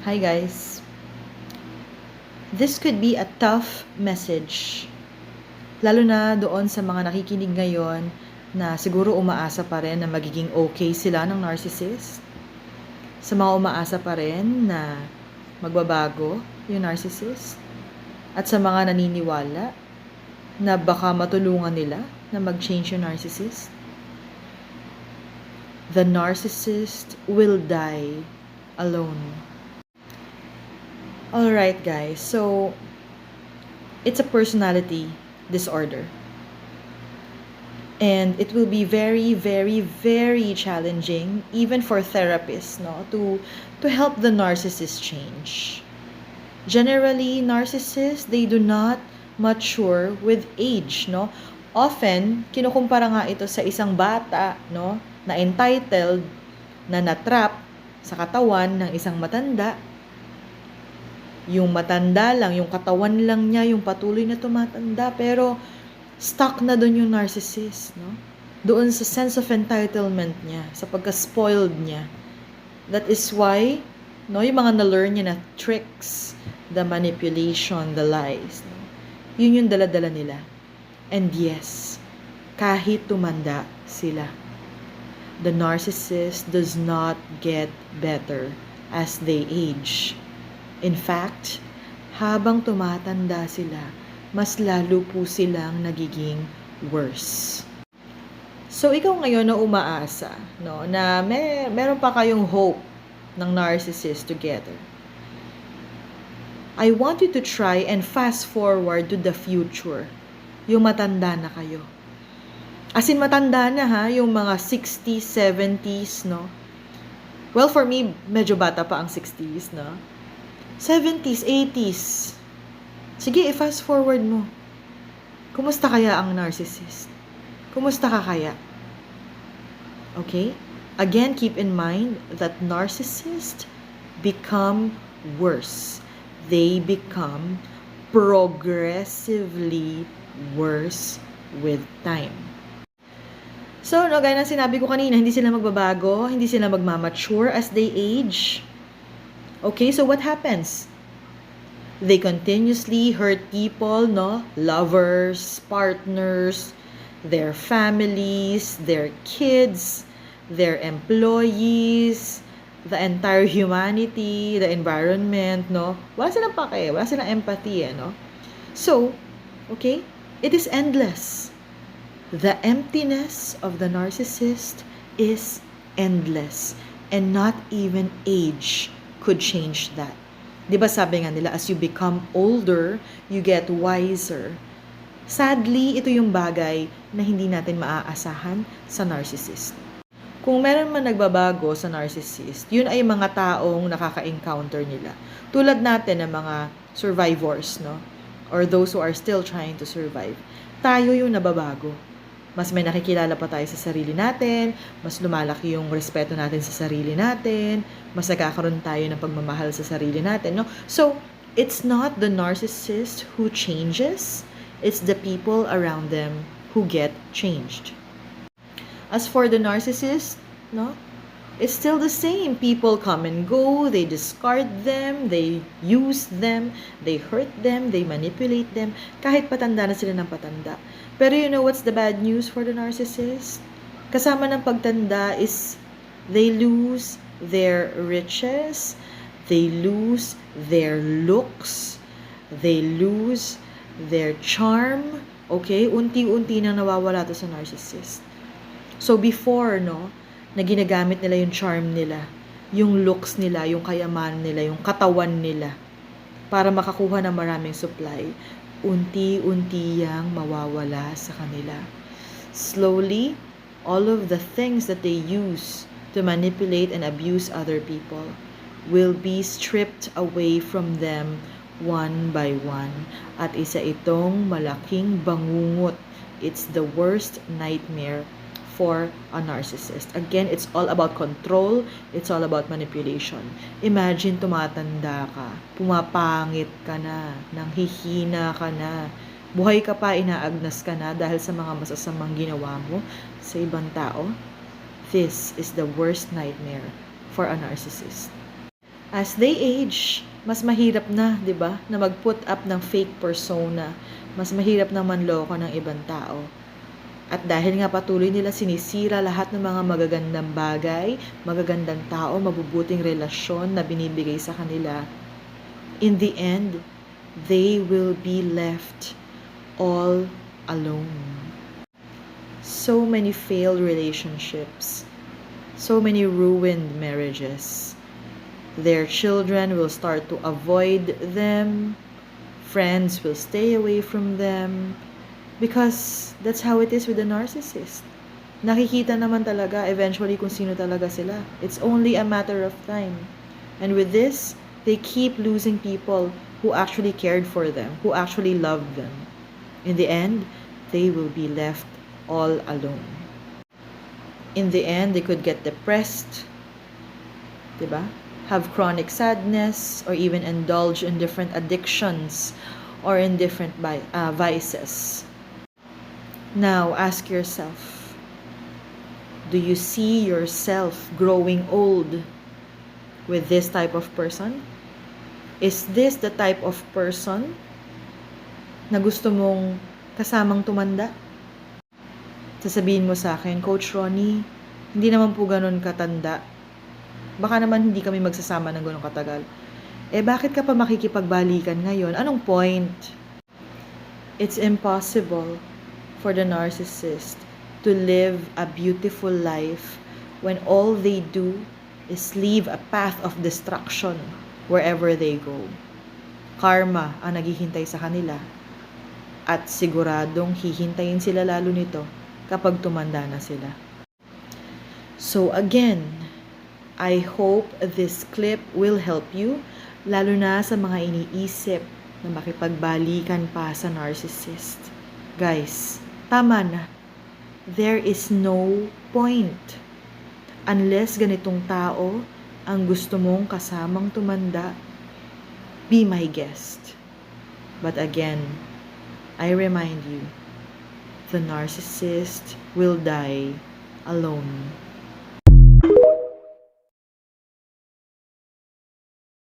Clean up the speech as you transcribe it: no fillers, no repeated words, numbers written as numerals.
Hi guys. This could be a tough message. Lalo na doon sa mga nakikinig ngayon na siguro umaasa pa rin na magiging okay sila ng narcissist. Sa mga umaasa pa rin na magbabago yung narcissist. At sa mga naniniwala na baka matulungan nila na mag-change yung narcissist. The narcissist will die alone. Alright guys, so it's a personality disorder. And it will be very, very, very challenging even for therapists, no, to help the narcissist change. Generally, narcissists, they do not mature with age, no? Often, kinukumpara nga ito sa isang bata, no, na entitled, na natrap sa katawan ng isang matanda. Yung matanda lang, yung katawan lang niya, yung patuloy na tumatanda, pero stuck na doon yung narcissist, no? Doon sa sense of entitlement niya, sa pagka-spoiled niya. That is why, no, yung mga na-learn niya na tricks, the manipulation, the lies, no? Yun yung dala-dala nila. And yes, kahit tumanda sila, the narcissist does not get better as they age. In fact, habang tumatanda sila, mas lalo po silang nagiging worse. So, ikaw ngayon na umaasa, no, na meron pa kayong hope ng narcissist together. I want you to try and fast forward to the future. Yung matanda na kayo. As in, matanda na ha, yung mga 60s, 70s, no? Well, for me, medyo bata pa ang 60s, no? 70s, 80s. Sige, i-fast forward mo. Kumusta kaya ang narcissist? Kumusta ka kaya? Okay? Again, keep in mind that narcissists become worse. They become progressively worse with time. So, no, gaya ng sinabi ko kanina, hindi sila magbabago, hindi sila magmamature as they age. Okay, so what happens? They continuously hurt people, no? Lovers, partners, their families, their kids, their employees, the entire humanity, the environment, no? Wala silang pake, wala silang empathy, no? So, okay, it is endless. The emptiness of the narcissist is endless, and not even age could change that. 'Di ba sabi nga nila, as you become older, you get wiser. Sadly, ito yung bagay na hindi natin maaasahan sa narcissist. Kung meron man nagbabago sa narcissist, yun ay mga taong nakaka-encounter nila. Tulad natin ng mga survivors, no? Or those who are still trying to survive. Tayo yung nababago. Mas may nakikilala pa tayo sa sarili natin, mas lumalaki yung respeto natin sa sarili natin, mas nagkakaroon tayo ng pagmamahal sa sarili natin, no? So, it's not the narcissist who changes, it's the people around them who get changed. As for the narcissist, no? It's still the same. People come and go, they discard them, they use them, they hurt them, they manipulate them, kahit patanda na sila ng patanda. Pero you know what's the bad news for the narcissist? Kasama ng pagtanda is they lose their riches, they lose their looks, they lose their charm. Okay? Unti-unti nang nawawala to sa narcissist. So before, no, na ginagamit nila yung charm nila, yung looks nila, yung kayamanan nila, yung katawan nila, para makakuha ng maraming supply, unti-unti yang mawawala sa kanila. Slowly, all of the things that they use to manipulate and abuse other people will be stripped away from them one by one. At isa itong malaking bangungot. It's the worst nightmare for a narcissist. Again, it's all about control, it's all about manipulation. Imagine tumatanda ka, pumapangit ka na, nanghihina ka na, buhay ka pa, inaagnas ka na dahil sa mga masasamang ginawa mo sa ibang tao. This is the worst nightmare for a narcissist. As they age, mas mahirap na, 'di ba, na mag-put up ng fake persona. Mas mahirap na manloko ng ibang tao. At dahil nga patuloy nila sinisira lahat ng mga magagandang bagay, magagandang tao, mabubuting relasyon na binibigay sa kanila, in the end, they will be left all alone. So many failed relationships, so many ruined marriages. Their children will start to avoid them, friends will stay away from them, because that's how it is with a narcissist. Nakikita naman talaga eventually kung sino talaga sila. It's only a matter of time. And with this, they keep losing people who actually cared for them, who actually loved them. In the end, they will be left all alone. In the end, they could get depressed, diba? Have chronic sadness, or even indulge in different addictions or in different vices. Now, ask yourself, do you see yourself growing old with this type of person? Is this the type of person na gusto mong kasamang tumanda? Sasabihin mo sa akin, Coach Ronnie, hindi naman po ganun katanda. Baka naman hindi kami magsasama ng ganun katagal. Bakit ka pa makikipagbalikan ngayon? Anong point? It's impossible for the narcissist to live a beautiful life when all they do is leave a path of destruction wherever they go. Karma ang naghihintay sa kanila, at siguradong hihintayin sila lalo nito kapag tumanda na sila. So again, I hope this clip will help you, lalo na sa mga iniisip na makipagbalikan pa sa narcissist. Guys, tama na. There is no point. Unless ganitong tao ang gusto mong kasamang tumanda, be my guest. But again, I remind you, the narcissist will die alone.